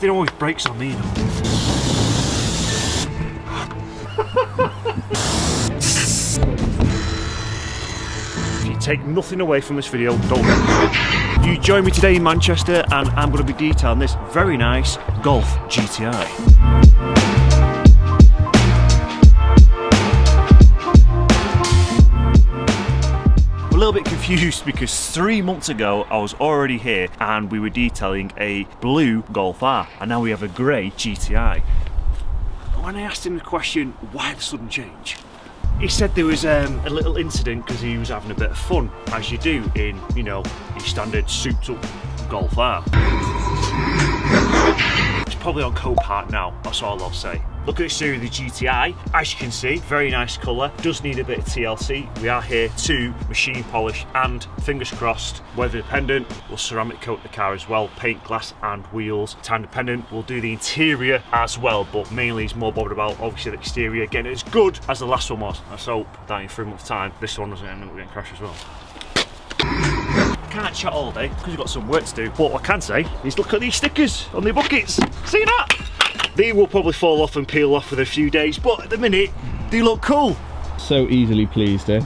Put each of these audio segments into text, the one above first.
Everything always breaks on me, If you take nothing away from this video, don't let me. You join me today in Manchester and I'm going to be detailing this very nice Golf GTI. A little bit confused because 3 months ago I was already here and we were detailing a blue Golf R and now we have a grey GTI. When I asked him the question, why the sudden change? He said there was a little incident because he was having a bit of fun, as you do in, you know, your standard souped up Golf R. It's probably on Copart now, that's all I'll say. Look at this here with the GTI, as you can see, very nice colour, does need a bit of TLC. We are here to machine polish and, fingers crossed, weather dependent, we'll ceramic coat the car as well, paint glass and wheels. Time dependent, we'll do the interior as well, but mainly he's more bothered about obviously the exterior, getting it as good as the last one was. Let's hope that in 3 months time, this one doesn't end up getting crashed as well. Can't chat all day because we've got some work to do, but what I can say is look at these stickers on the buckets. See that? They will probably fall off and peel off within a few days, but at the minute, they look cool. So easily pleased, eh?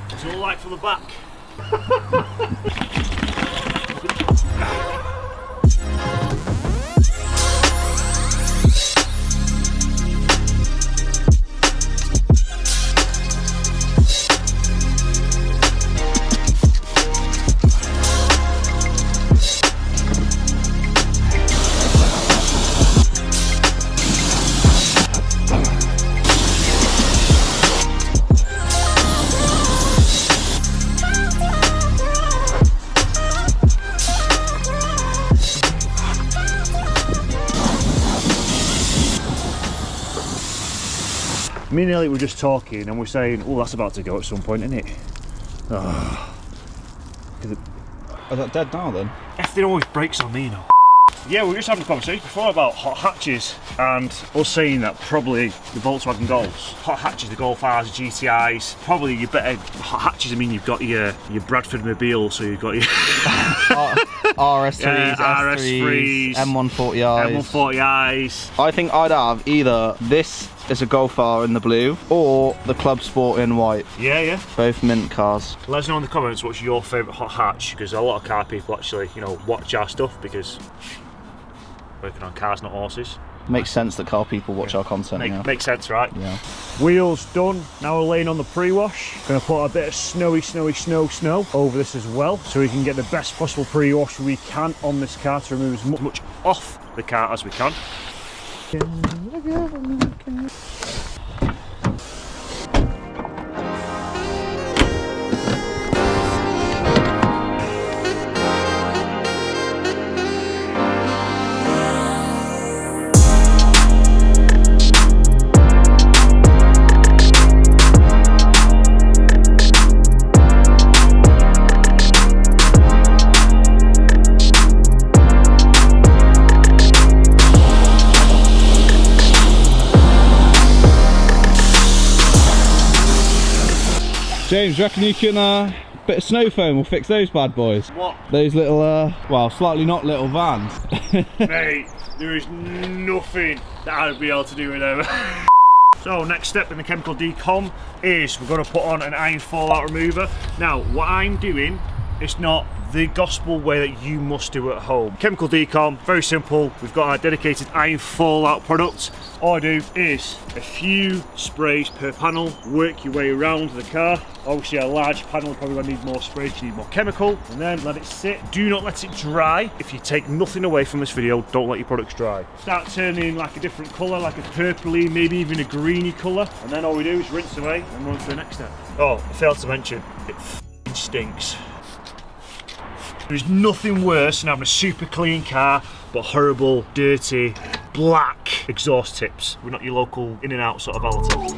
It's all like from the back. Me and Elliot were just talking and we're saying, oh, that's about to go at some point, isn't it? Oh. Is that dead now then? Everything always breaks on me, you know. Yeah, we were just having a conversation before about hot hatches and us saying that probably the Volkswagen Golfs, hot hatches, the Golf Rs, GTIs, probably your better hot hatches. I mean, you've got your Bradford Mobile, so you've got your RS3s, S3s, M140is. M140is. I think I'd have either this is a Golf R in the blue or the Club Sport in white. Yeah. Both mint cars. Let us know in the comments what's your favourite hot hatch, because a lot of car people actually, you know, watch our stuff because working on cars, not horses. Makes sense that car people watch our content. Makes sense, right? Yeah. Wheels done. Now we're laying on the pre-wash. Gonna put a bit of snow over this as well, so we can get the best possible pre-wash we can on this car to remove as much off the car as we can. James, do you reckon you can, bit of snow foam will fix those bad boys? What? Those little, well, slightly not little vans. Mate, there is nothing that I'd be able to do with them. So next step in the chemical decom is we're going to put on an iron fallout remover. Now, what I'm doing, it's not the gospel way that you must do at home. Chemical decom, very simple. We've got our dedicated iron fallout product. All I do is a few sprays per panel, work your way around the car. Obviously a large panel probably going to need more sprays, you need more chemical, and then let it sit. Do not let it dry. If you take nothing away from this video, don't let your products dry. Start turning like a different colour, like a purpley, maybe even a greeny colour, and then all we do is rinse away and run to the next step. Oh, I failed to mention, it f***ing stinks. There's nothing worse than having a super clean car, but horrible, dirty, black exhaust tips. We're not your local in and out sort of volatil.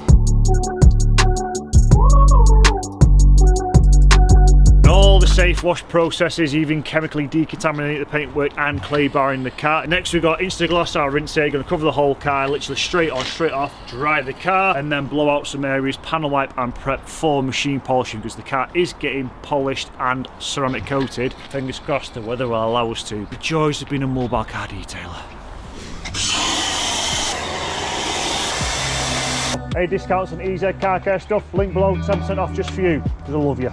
And all the safe wash processes, even chemically decontaminate the paintwork and clay barring the car. Next we've got Instagloss, our rinser, going to cover the whole car, literally straight on, straight off, dry the car, and then blow out some areas, panel wipe and prep for machine polishing, because the car is getting polished and ceramic coated. Fingers crossed the weather will allow us to. The joys of being a mobile car detailer. Any discounts on EZ car care stuff, link below, 10% off just for you, because I love you.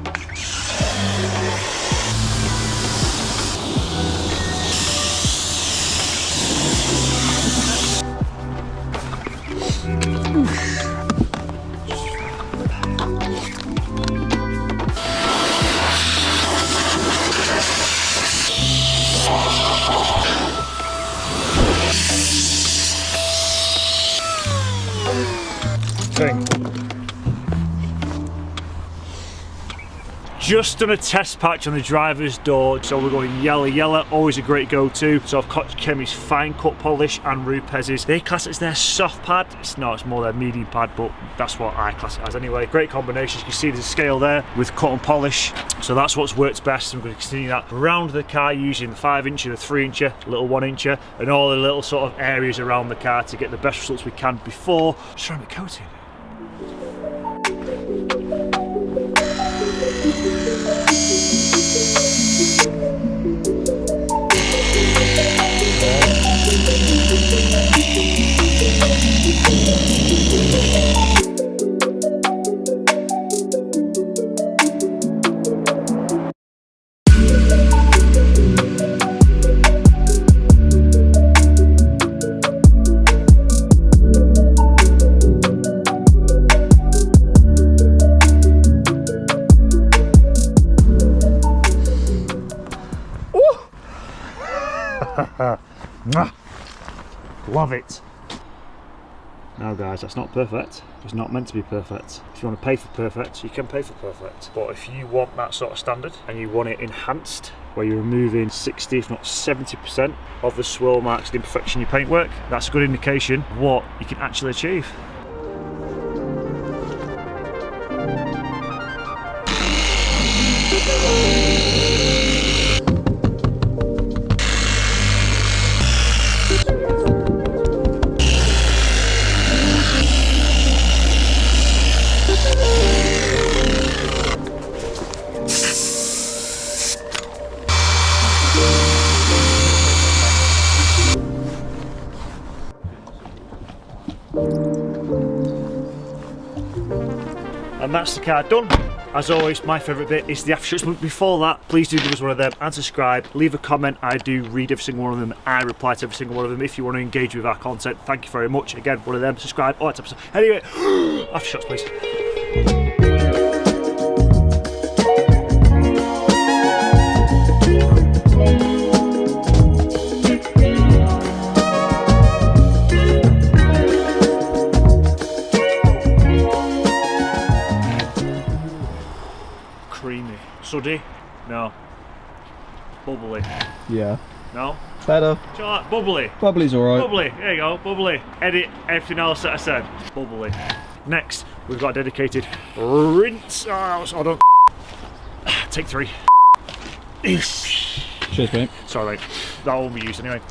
Just done a test patch on the driver's door, so we're going yellow, always a great go-to. So I've got Chemi's fine cut polish and Rupez's. They class it as their soft pad. It's more their medium pad, but that's what I class it as anyway. Great combinations. You can see there's a scale there with cut and polish. So that's what's worked best. I'm going to continue that around the car using the 5-incher, the 3-incher, little 1-incher, and all the little sort of areas around the car to get the best results we can before ceramic coating. Love it. Now guys, that's not perfect. It's not meant to be perfect. If you want to pay for perfect, you can pay for perfect. But if you want that sort of standard and you want it enhanced, where you're removing 60 if not 70% of the swirl marks and imperfection in your paintwork, that's a good indication of what you can actually achieve. And that's the car done. As always, my favourite bit is the aftershots, but before that, please do give us one of them and subscribe. Leave a comment. I do read every single one of them. I reply to every single one of them. If you want to engage with our content, thank you very much. Again, one of them, subscribe, all that type of stuff. Anyway, aftershots, please. Creamy. Suddy? No. Bubbly? Yeah. No? Better. Do you like bubbly? Bubbly's alright. Bubbly, there you go, bubbly. Edit everything else that I said. Bubbly. Next, we've got a dedicated rinse. Oh, hold on. Take 3. Cheers, mate. Sorry, mate. That won't be used anyway.